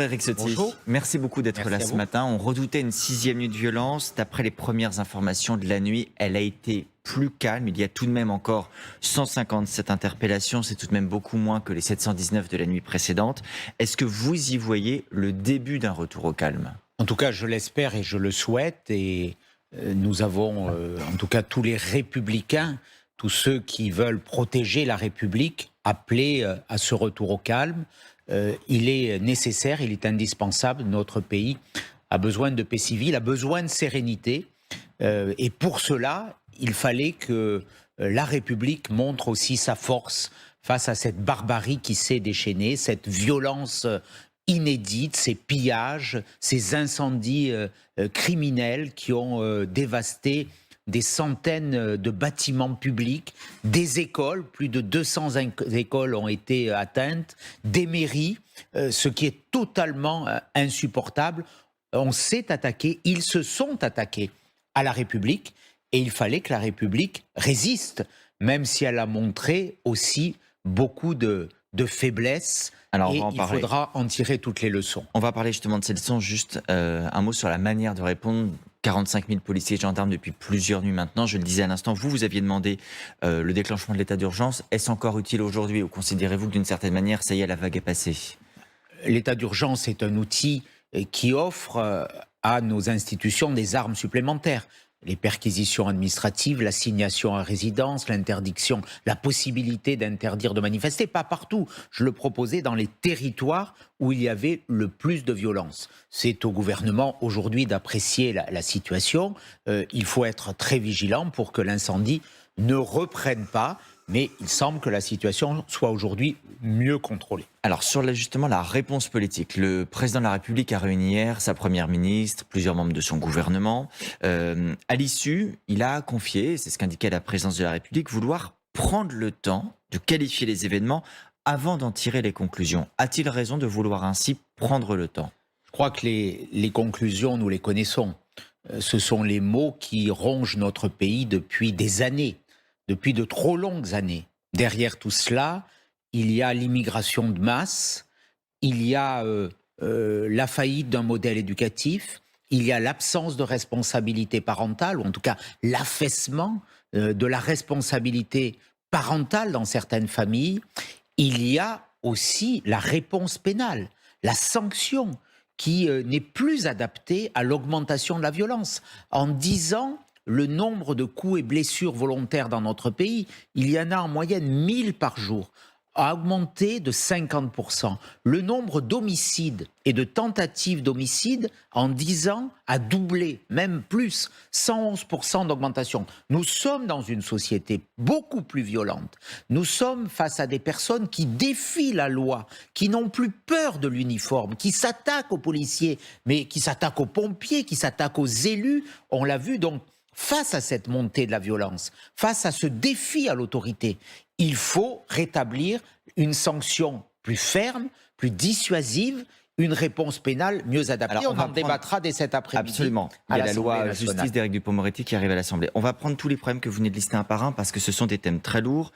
Éric Ciotti. Bonjour. Merci beaucoup d'être là ce matin. On redoutait une 6e nuit de violence. D'après les premières informations de la nuit, elle a été plus calme. Il y a tout de même encore 157 interpellations. C'est tout de même beaucoup moins que les 719 de la nuit précédente. Est-ce que vous y voyez le début d'un retour au calme ? En tout cas, je l'espère et je le souhaite. Et nous avons, en tout cas, tous les républicains, tous ceux qui veulent protéger la République, appelés à ce retour au calme. Il est nécessaire, il est indispensable. Notre pays a besoin de paix civile, a besoin de sérénité. Et pour cela, il fallait que la République montre aussi sa force face à cette barbarie qui s'est déchaînée, cette violence inédite, ces pillages, ces incendies criminels qui ont dévasté des centaines de bâtiments publics, des écoles, plus de 200 écoles ont été atteintes, des mairies, ce qui est totalement insupportable. On s'est attaqué, ils se sont attaqués à la République et il fallait que la République résiste, même si elle a montré aussi beaucoup de faiblesse. Alors, il faudra en tirer toutes les leçons. On va parler justement de ces leçons. Juste un mot sur la manière de répondre. 45 000 policiers et gendarmes depuis plusieurs nuits maintenant. Je le disais à l'instant, vous aviez demandé le déclenchement de l'état d'urgence. Est-ce encore utile aujourd'hui ou considérez-vous que d'une certaine manière, ça y est, la vague est passée ? L'état d'urgence est un outil qui offre à nos institutions des armes supplémentaires. Les perquisitions administratives, l'assignation à résidence, l'interdiction, la possibilité d'interdire de manifester, pas partout. Je le proposais dans les territoires où il y avait le plus de violence. C'est au gouvernement aujourd'hui d'apprécier la situation. Il faut être très vigilant pour que l'incendie ne reprenne pas. Mais il semble que la situation soit aujourd'hui mieux contrôlée. Alors sur justement la réponse politique, le président de la République a réuni hier sa première ministre, plusieurs membres de son gouvernement. À l'issue, il a confié, c'est ce qu'indiquait la présidence de la République, vouloir prendre le temps de qualifier les événements avant d'en tirer les conclusions. A-t-il raison de vouloir ainsi prendre le temps ? Je crois que les conclusions, nous les connaissons. Ce sont les mots qui rongent notre pays depuis des années. Depuis de trop longues années. Derrière tout cela, il y a l'immigration de masse, il y a la faillite d'un modèle éducatif, il y a l'absence de responsabilité parentale, ou en tout cas l'affaissement de la responsabilité parentale dans certaines familles. Il y a aussi la réponse pénale, la sanction qui n'est plus adaptée à l'augmentation de la violence. En 10 ans, le nombre de coups et blessures volontaires dans notre pays, il y en a en moyenne 1000 par jour, a augmenté de 50%. Le nombre d'homicides et de tentatives d'homicide en 10 ans a doublé, même plus, 111% d'augmentation. Nous sommes dans une société beaucoup plus violente. Nous sommes face à des personnes qui défient la loi, qui n'ont plus peur de l'uniforme, qui s'attaquent aux policiers, mais qui s'attaquent aux pompiers, qui s'attaquent aux élus. On l'a vu donc. Face à cette montée de la violence, face à ce défi à l'autorité, il faut rétablir une sanction plus ferme, plus dissuasive, une réponse pénale mieux adaptée. Alors, on en débattra dès cet après-midi. Absolument. Il y a la loi justice d'Éric Dupond-Moretti qui arrive à l'Assemblée. On va prendre tous les problèmes que vous venez de lister un par un parce que ce sont des thèmes très lourds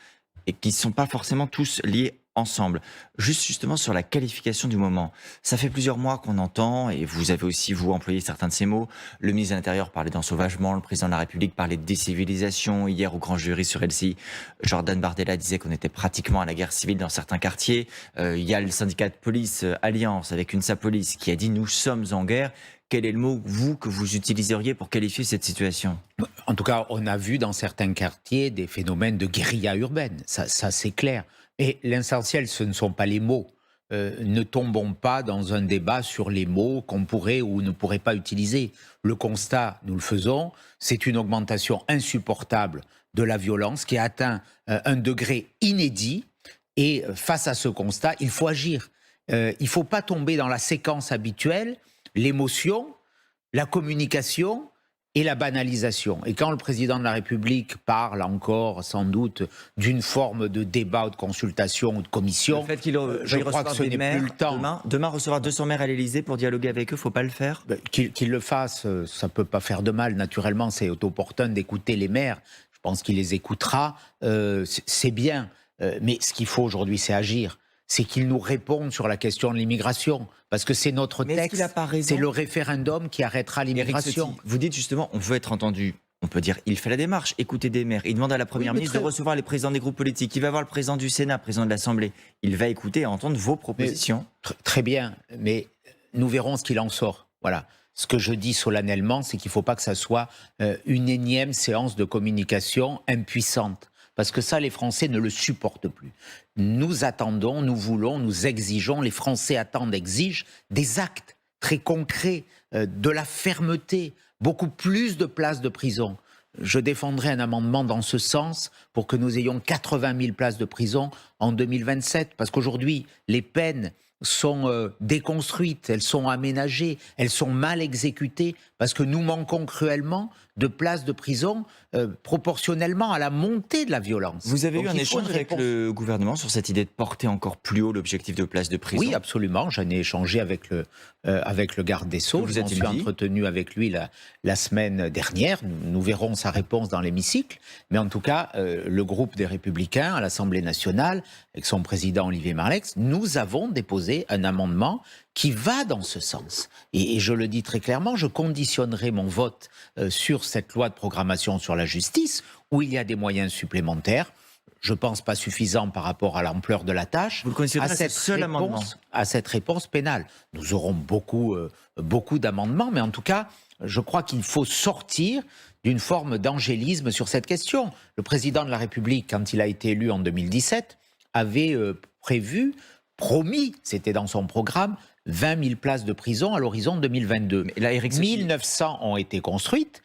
et qui ne sont pas forcément tous liés ensemble. Justement sur la qualification du moment. Ça fait plusieurs mois qu'on entend, et vous avez aussi, vous, employé certains de ces mots. Le ministre de l'Intérieur parlait d'ensauvagement, le président de la République parlait de décivilisation. Hier, au grand jury sur LCI, Jordan Bardella disait qu'on était pratiquement à la guerre civile dans certains quartiers. Il y a le syndicat de police Alliance avec UNSA Police qui a dit « nous sommes en guerre ». Quel est le mot, vous, que vous utiliseriez pour qualifier cette situation ? En tout cas, on a vu dans certains quartiers des phénomènes de guérilla urbaine. Ça c'est clair. Et l'essentiel, ce ne sont pas les mots. Ne tombons pas dans un débat sur les mots qu'on pourrait ou ne pourrait pas utiliser. Le constat, nous le faisons, c'est une augmentation insupportable de la violence qui a atteint un degré inédit. Et face à ce constat, il faut agir. Il ne faut pas tomber dans la séquence habituelle, l'émotion, la communication et la banalisation. Et quand le président de la République parle encore, sans doute, d'une forme de débat ou de consultation ou de commission, le fait je crois que ce n'est plus le temps. Demain recevoir 200 maires à l'Élysée pour dialoguer avec eux, il ne faut pas le faire ? Qu'il le fasse, ça ne peut pas faire de mal. Naturellement, c'est opportun d'écouter les maires. Je pense qu'il les écoutera. C'est bien. Mais ce qu'il faut aujourd'hui, c'est agir. c'est qu'il nous réponde sur la question de l'immigration. Parce que c'est notre Mais est-ce texte, qu'il a pas raison c'est le référendum qui arrêtera Éric l'immigration. Ciotti, vous dites justement, on veut être entendu. On peut dire, il fait la démarche, écoutez des maires. Il demande à la Première Oui, mais ministre de recevoir les présidents des groupes politiques. Il va voir le président du Sénat, président de l'Assemblée. Il va écouter et entendre vos propositions. Très bien, mais nous verrons ce qu'il en sort. Voilà. Ce que je dis solennellement, c'est qu'il ne faut pas que ça soit une énième séance de communication impuissante. Parce que ça, les Français ne le supportent plus. Nous attendons, nous voulons, nous exigeons, les Français attendent, exigent des actes très concrets, de la fermeté, beaucoup plus de places de prison. Je défendrai un amendement dans ce sens pour que nous ayons 80 000 places de prison en 2027. Parce qu'aujourd'hui, les peines sont déconstruites, elles sont aménagées, elles sont mal exécutées, parce que nous manquons cruellement de places de prison proportionnellement à la montée de la violence. Vous avez Donc, eu un il faut échange une avec réponse. le gouvernement sur cette idée de porter encore plus haut l'objectif de place de prison? Oui, absolument. J'en ai échangé avec le garde des Sceaux. Vous Je m'en a-t-il suis dit entretenu avec lui la semaine dernière. Nous verrons sa réponse dans l'hémicycle. Mais en tout cas, le groupe des Républicains à l'Assemblée nationale, avec son président Olivier Marleix, nous avons déposé un amendement qui va dans ce sens. Et je le dis très clairement, je conditionnerai mon vote sur cette loi de programmation sur la justice, où il y a des moyens supplémentaires. Je ne pense pas suffisant par rapport à l'ampleur de la tâche, Vous le considérez ce seul amendement? à cette réponse pénale. Nous aurons beaucoup d'amendements, mais en tout cas, je crois qu'il faut sortir d'une forme d'angélisme sur cette question. Le président de la République, quand il a été élu en 2017, avait promis, c'était dans son programme, 20 000 places de prison à l'horizon 2022. Mais là, Éric Ciotti- 1900 ont été construites.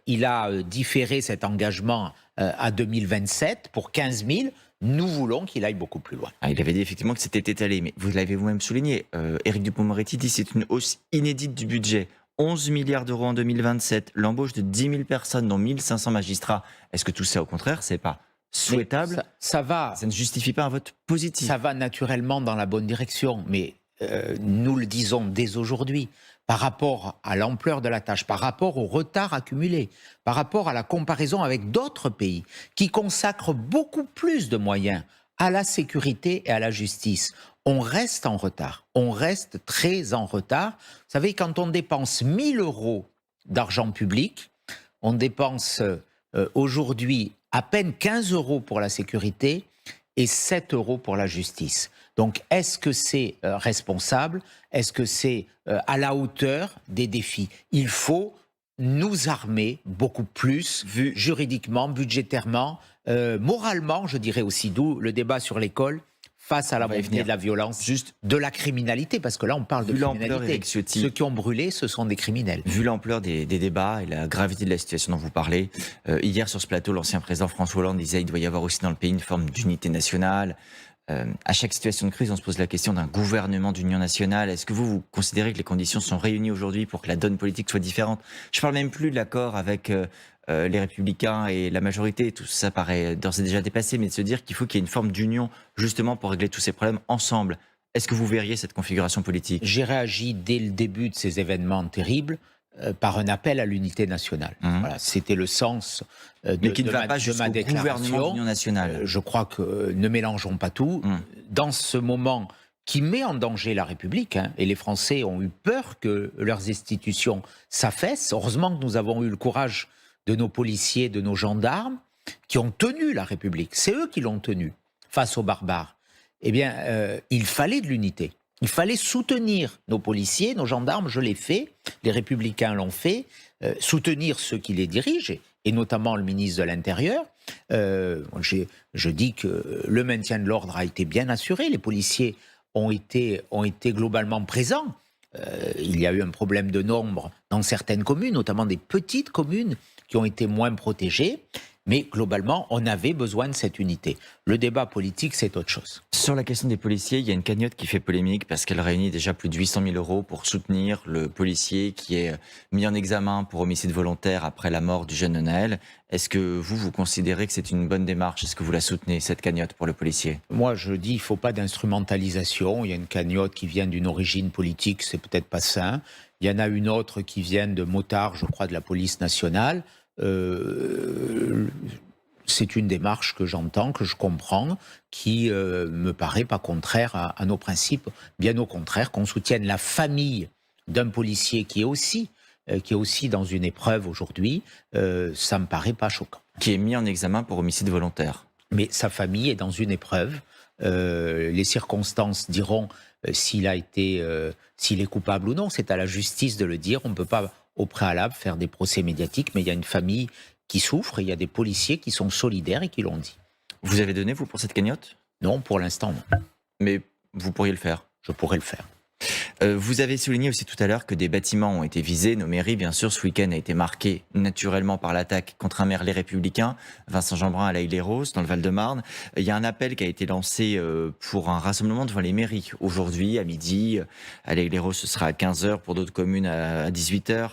Il a différé cet engagement à 2027 pour 15 000. Nous voulons qu'il aille beaucoup plus loin. Il avait dit effectivement que c'était étalé, mais vous l'avez vous-même souligné. Éric Dupond-Moretti dit que c'est une hausse inédite du budget. 11 milliards d'euros en 2027, l'embauche de 10 000 personnes, dont 1 500 magistrats. Est-ce que tout ça, au contraire, c'est pas souhaitable? Ça Ça ne justifie pas un vote positif. va naturellement dans la bonne direction, mais nous le disons dès aujourd'hui, par rapport à l'ampleur de la tâche, par rapport au retard accumulé, par rapport à la comparaison avec d'autres pays qui consacrent beaucoup plus de moyens à la sécurité et à la justice, on reste en retard. On reste très en retard. Vous savez, quand on dépense 1 000 euros d'argent public, on dépense aujourd'hui à peine 15 euros pour la sécurité et 7 euros pour la justice. Donc, est-ce que c'est responsable? Est-ce que c'est à la hauteur des défis? Il faut nous armer beaucoup plus, juridiquement, budgétairement, moralement, je dirais aussi, d'où le débat sur l'école, face à la montée de la violence, de la criminalité, parce que là, on parle de criminalité. Ceux qui ont brûlé, ce sont des criminels. Vu l'ampleur des débats et la gravité de la situation dont vous parlez, hier sur ce plateau, l'ancien président François Hollande disait qu'il doit y avoir aussi dans le pays une forme d'unité nationale. À chaque situation de crise, on se pose la question d'un gouvernement d'union nationale. Est-ce que vous considérez que les conditions sont réunies aujourd'hui pour que la donne politique soit différente? Je ne parle même plus de l'accord avec les Républicains et la majorité. Tout ça paraît d'ores et déjà dépassé, mais de se dire qu'il faut qu'il y ait une forme d'union justement pour régler tous ces problèmes ensemble. Est-ce que vous verriez cette configuration politique? J'ai réagi dès le début de ces événements terribles par un appel à l'unité nationale. Voilà, c'était le sens mais qui ne va pas de ma jusqu'au gouvernement d'union nationale. Je crois que ne mélangeons pas tout. Dans ce moment qui met en danger la République, et les Français ont eu peur que leurs institutions s'affaissent. Heureusement que nous avons eu le courage de nos policiers, de nos gendarmes, qui ont tenu la République. C'est eux qui l'ont tenue face aux barbares. Eh bien, il fallait de l'unité. Il fallait soutenir nos policiers, nos gendarmes, je l'ai fait, les Républicains l'ont fait, soutenir ceux qui les dirigent, et notamment le ministre de l'Intérieur. Je dis que le maintien de l'ordre a été bien assuré, les policiers ont été globalement présents. Il y a eu un problème de nombre dans certaines communes, notamment des petites communes qui ont été moins protégées. Mais globalement, on avait besoin de cette unité. Le débat politique, c'est autre chose. Sur la question des policiers, il y a une cagnotte qui fait polémique parce qu'elle réunit déjà plus de 800 000 euros pour soutenir le policier qui est mis en examen pour homicide volontaire après la mort du jeune Naël. Est-ce que vous considérez que c'est une bonne démarche? Est-ce que vous la soutenez, cette cagnotte pour le policier? Moi, je dis qu'il ne faut pas d'instrumentalisation. Il y a une cagnotte qui vient d'une origine politique, c'est peut-être pas sain. Il y en a une autre qui vient de motards, je crois, de la police nationale. c'est une démarche que j'entends, que je comprends, qui me paraît pas contraire à nos principes. Bien au contraire, qu'on soutienne la famille d'un policier qui est aussi dans une épreuve aujourd'hui, ça me paraît pas choquant. Qui est mis en examen pour homicide volontaire. Mais sa famille est dans une épreuve. Les circonstances diront s'il est coupable ou non. C'est à la justice de le dire. On ne peut pas au préalable faire des procès médiatiques, mais il y a une famille qui souffre et il y a des policiers qui sont solidaires et qui l'ont dit. Vous avez donné, vous, pour cette cagnotte? Non, pour l'instant, non. Mais vous pourriez le faire? Je pourrais le faire. Vous avez souligné aussi tout à l'heure que des bâtiments ont été visés. Nos mairies, bien sûr, ce week-end a été marqué naturellement par l'attaque contre un maire Les Républicains, Vincent Jeanbrun à l'Haye-les-Roses, dans le Val-de-Marne. Il y a un appel qui a été lancé pour un rassemblement devant les mairies aujourd'hui, à midi. À l'Haye-les-Roses, ce sera à 15h, pour d'autres communes à 18h.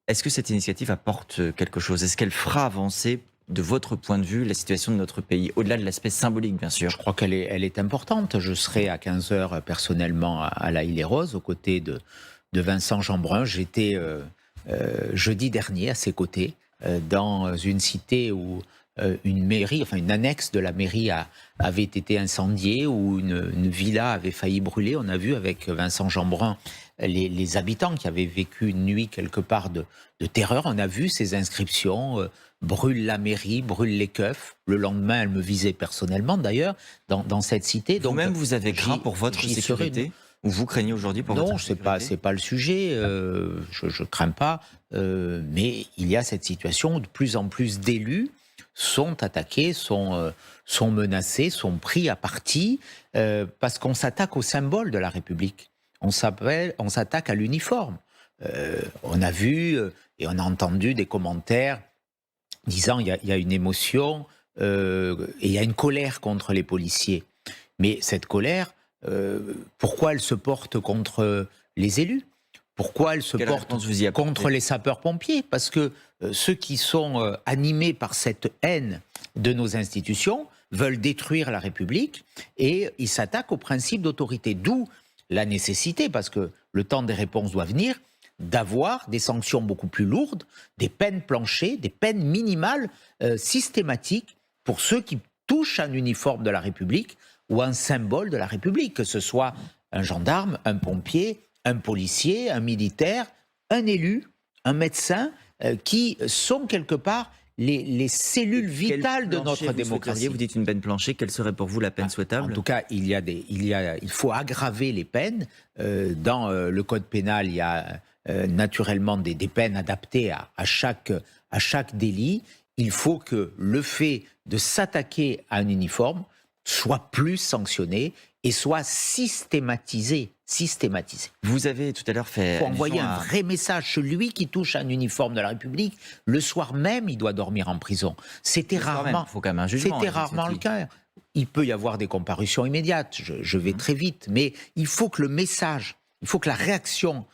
Est-ce que cette initiative apporte quelque chose? Est-ce qu'elle fera avancer, de votre point de vue, la situation de notre pays, au-delà de l'aspect symbolique, bien sûr? Je crois qu'elle est importante. Je serai à 15h personnellement à l'Haye-les-Roses, aux côtés de Vincent Jeanbrun. J'étais jeudi dernier à ses côtés, dans une cité où une mairie, enfin une annexe de la mairie avait été incendiée, où une villa avait failli brûler. On a vu avec Vincent Jeanbrun les habitants qui avaient vécu une nuit quelque part de terreur. On a vu ces inscriptions, brûle la mairie, brûle les keufs. Le lendemain, elle me visait personnellement d'ailleurs, dans cette cité. Vous-même, vous avez craint pour votre sécurité? Ou vous craignez aujourd'hui pour votre sécurité? Non, c'est pas le sujet. Je crains pas. Mais il y a cette situation où de plus en plus d'élus sont attaqués, sont menacés, sont pris à partie, parce qu'on s'attaque au symbole de la République. On s'attaque à l'uniforme. On a vu et on a entendu des commentaires disant il y a une émotion et il y a une colère contre les policiers. Mais cette colère, pourquoi elle se porte contre les élus? Pourquoi elle se porte contre les sapeurs-pompiers? Parce que ceux qui sont animés par cette haine de nos institutions veulent détruire la République et ils s'attaquent au principe d'autorité. D'où la nécessité, parce que le temps des réponses doit venir, d'avoir des sanctions beaucoup plus lourdes, des peines planchées, des peines minimales systématiques pour ceux qui touchent un uniforme de la République ou un symbole de la République, que ce soit un gendarme, un pompier, un policier, un militaire, un élu, un médecin, qui sont quelque part les cellules vitales de notre démocratie. Vous dites une peine planchée, quelle serait pour vous la peine souhaitable? En tout cas, il faut aggraver les peines. Dans le code pénal, il y a naturellement des peines adaptées à chaque délit. Il faut que le fait de s'attaquer à un uniforme soit plus sanctionné et soit systématisé. Vous avez tout à l'heure fait... Il faut envoyer un vrai message. Celui qui touche un uniforme de la République, le soir même, il doit dormir en prison. C'était rarement, faut quand même un jugement, c'était rarement le cas. Il peut y avoir des comparutions immédiates, je vais très vite, mais il faut que le message, il faut que la réaction,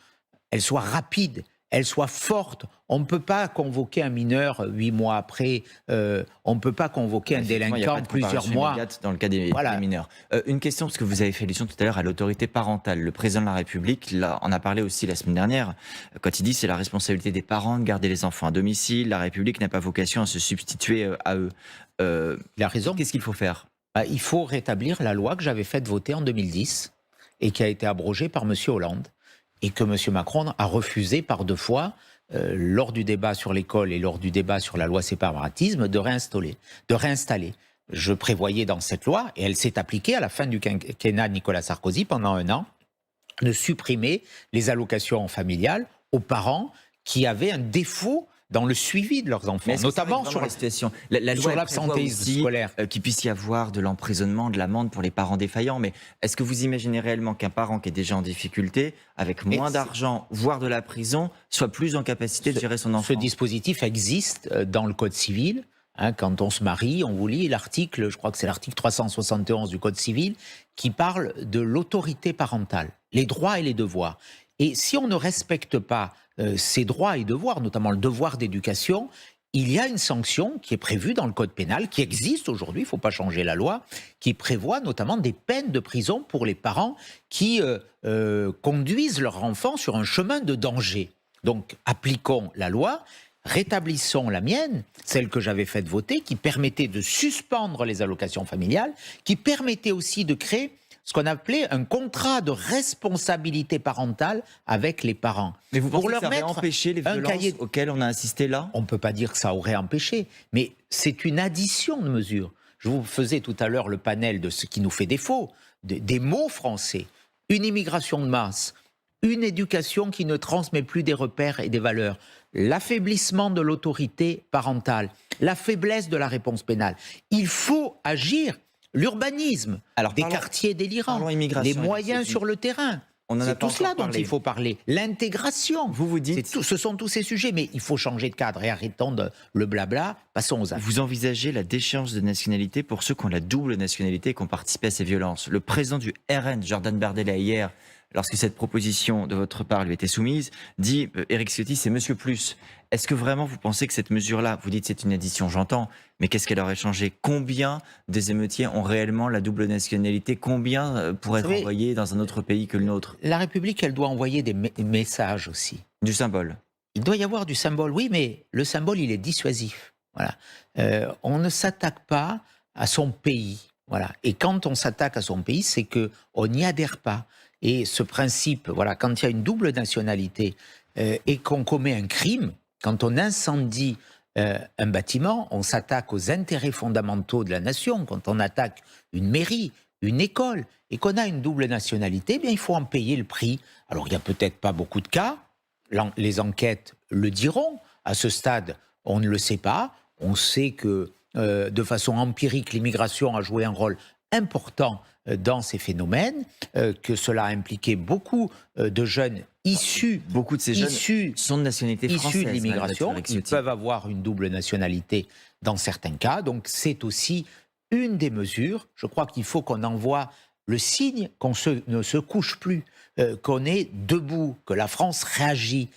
elle soit rapide, elle soit forte. On ne peut pas convoquer un mineur 8 mois après, on ne peut pas convoquer un délinquant plusieurs mois. Dans le cas des mineurs. Une question, parce que vous avez fait allusion tout à l'heure à l'autorité parentale. Le président de la République en a parlé aussi la semaine dernière, quand il dit c'est la responsabilité des parents de garder les enfants à domicile, la République n'a pas vocation à se substituer à eux. Il a raison. Qu'est-ce qu'il faut faire? Il faut rétablir la loi que j'avais faite voter en 2010 et qui a été abrogée par M. Hollande et que M. Macron a refusé par 2 fois, lors du débat sur l'école et lors du débat sur la loi séparatisme, de réinstaller. Je prévoyais dans cette loi, et elle s'est appliquée à la fin du quinquennat de Nicolas Sarkozy pendant 1 an, de supprimer les allocations familiales aux parents qui avaient un défaut dans le suivi de leurs enfants, notamment sur la situation, sur l'absentéisme scolaire. Qu'il puisse y avoir de l'emprisonnement, de l'amende pour les parents défaillants, mais est-ce que vous imaginez réellement qu'un parent qui est déjà en difficulté, avec moins d'argent, voire de la prison, soit plus en capacité de gérer son enfant? Ce dispositif existe dans le Code civil. Quand on se marie, on vous lit l'article, je crois que c'est l'article 371 du Code civil, qui parle de l'autorité parentale, les droits et les devoirs. Et si on ne respecte pas ces droits et devoirs, notamment le devoir d'éducation, il y a une sanction qui est prévue dans le code pénal, qui existe aujourd'hui, il ne faut pas changer la loi, qui prévoit notamment des peines de prison pour les parents qui conduisent leur enfant sur un chemin de danger. Donc appliquons la loi, rétablissons la mienne, celle que j'avais faite voter, qui permettait de suspendre les allocations familiales, qui permettait aussi de créer ce qu'on appelait un contrat de responsabilité parentale avec les parents. Mais vous pensez Pour que leur ça aurait mettre empêché les violences auxquelles on a assisté là? On ne peut pas dire que ça aurait empêché, mais c'est une addition de mesures. Je vous faisais tout à l'heure le panel de ce qui nous fait défaut, des mots français, une immigration de masse, une éducation qui ne transmet plus des repères et des valeurs, l'affaiblissement de l'autorité parentale, la faiblesse de la réponse pénale. Il faut agir. L'urbanisme, des quartiers délirants, les moyens sur le terrain. C'est tout cela dont il faut parler. L'intégration, vous dites... ce sont tous ces sujets, mais il faut changer de cadre et arrêtons le blabla, passons aux actes. Vous envisagez la déchéance de nationalité pour ceux qui ont la double nationalité et qui ont participé à ces violences. Le président du RN, Jordan Bardella, hier, lorsque cette proposition de votre part lui était soumise, dit Éric Ciotti, c'est Monsieur Plus. Est-ce que vraiment vous pensez que cette mesure-là, vous dites c'est une addition, j'entends, mais qu'est-ce qu'elle aurait changé? Combien des émeutiers ont réellement la double nationalité? Combien pourraient être envoyés dans un autre pays que le nôtre? La République, elle doit envoyer des messages aussi. Du symbole. Il doit y avoir du symbole, oui, mais le symbole, il est dissuasif. Voilà. On ne s'attaque pas à son pays. Voilà. Et quand on s'attaque à son pays, c'est qu'on n'y adhère pas. Et ce principe, voilà, quand il y a une double nationalité et qu'on commet un crime, quand on incendie un bâtiment, on s'attaque aux intérêts fondamentaux de la nation. Quand on attaque une mairie, une école, et qu'on a une double nationalité, eh bien, il faut en payer le prix. Alors, il n'y a peut-être pas beaucoup de cas. Les enquêtes le diront. À ce stade, on ne le sait pas. On sait que, de façon empirique, l'immigration a joué un rôle important dans ces phénomènes, que cela a impliqué beaucoup de jeunes issus... Beaucoup de ces jeunes sont de nationalité française. Issus de l'immigration, ils peuvent avoir une double nationalité dans certains cas. Donc c'est aussi une des mesures. Je crois qu'il faut qu'on envoie le signe qu'on ne se couche plus, qu'on est debout, que la France réagit,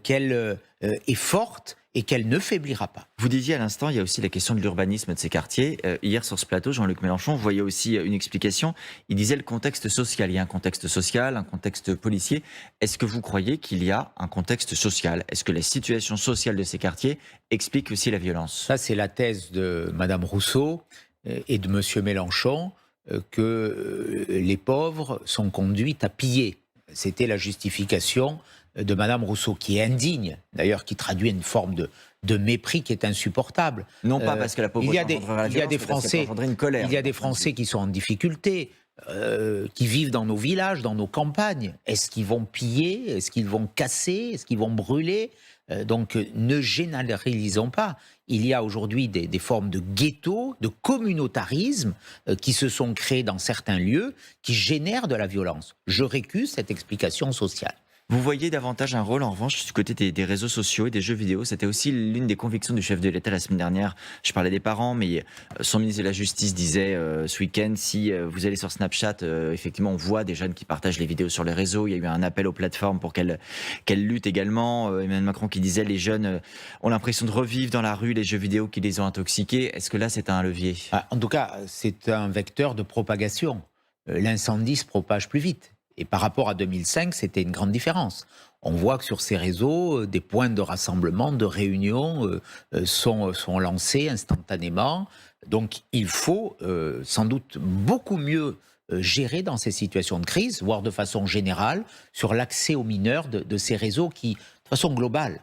qu'elle est forte et qu'elle ne faiblira pas. Vous disiez à l'instant, il y a aussi la question de l'urbanisme de ces quartiers. Hier sur ce plateau, Jean-Luc Mélenchon voyait aussi une explication. Il disait le contexte social. Il y a un contexte social, un contexte policier. Est-ce que vous croyez qu'il y a un contexte social? Est-ce que la situation sociale de ces quartiers explique aussi la violence? Ça, c'est la thèse de Madame Rousseau et de Monsieur Mélenchon, que les pauvres sont conduits à piller. C'était la justification de Madame Rousseau, qui est indigne, d'ailleurs, qui traduit une forme de mépris qui est insupportable. Non pas parce que la pauvreté engendrerait la violence, il y a des Français qui sont en difficulté, qui vivent dans nos villages, dans nos campagnes. Est-ce qu'ils vont piller? Est-ce qu'ils vont casser? Est-ce qu'ils vont brûler? Donc ne généralisons pas. Il y a aujourd'hui des formes de ghetto, de communautarisme qui se sont créées dans certains lieux, qui génèrent de la violence. Je récuse cette explication sociale. Vous voyez davantage un rôle, en revanche, du côté des réseaux sociaux et des jeux vidéo. C'était aussi l'une des convictions du chef de l'État la semaine dernière. Je parlais des parents, mais son ministre de la Justice disait ce week-end, si vous allez sur Snapchat, effectivement, on voit des jeunes qui partagent les vidéos sur les réseaux. Il y a eu un appel aux plateformes pour qu'elles luttent également. Emmanuel Macron qui disait les jeunes ont l'impression de revivre dans la rue les jeux vidéo qui les ont intoxiqués. Est-ce que là, c'est un levier? En tout cas, c'est un vecteur de propagation. L'incendie se propage plus vite. Et par rapport à 2005, c'était une grande différence. On voit que sur ces réseaux, des points de rassemblement, de réunion sont lancés instantanément. Donc il faut sans doute beaucoup mieux gérer dans ces situations de crise, voire de façon générale, sur l'accès aux mineurs de ces réseaux qui, de façon globale,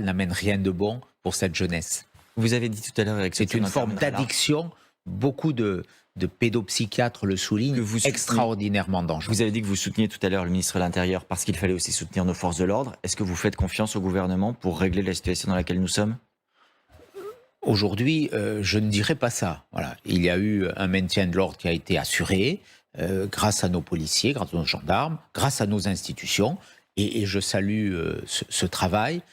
n'amènent rien de bon pour cette jeunesse. Vous avez dit tout à l'heure... C'est une forme d'addiction. Beaucoup de pédopsychiatres le soulignent, extraordinairement dangereux. Vous avez dit que vous souteniez tout à l'heure le ministre de l'Intérieur parce qu'il fallait aussi soutenir nos forces de l'ordre. Est-ce que vous faites confiance au gouvernement pour régler la situation dans laquelle nous sommes? Aujourd'hui, je ne dirais pas ça. Voilà. Il y a eu un maintien de l'ordre qui a été assuré grâce à nos policiers, grâce à nos gendarmes, grâce à nos institutions. Et je salue ce travail.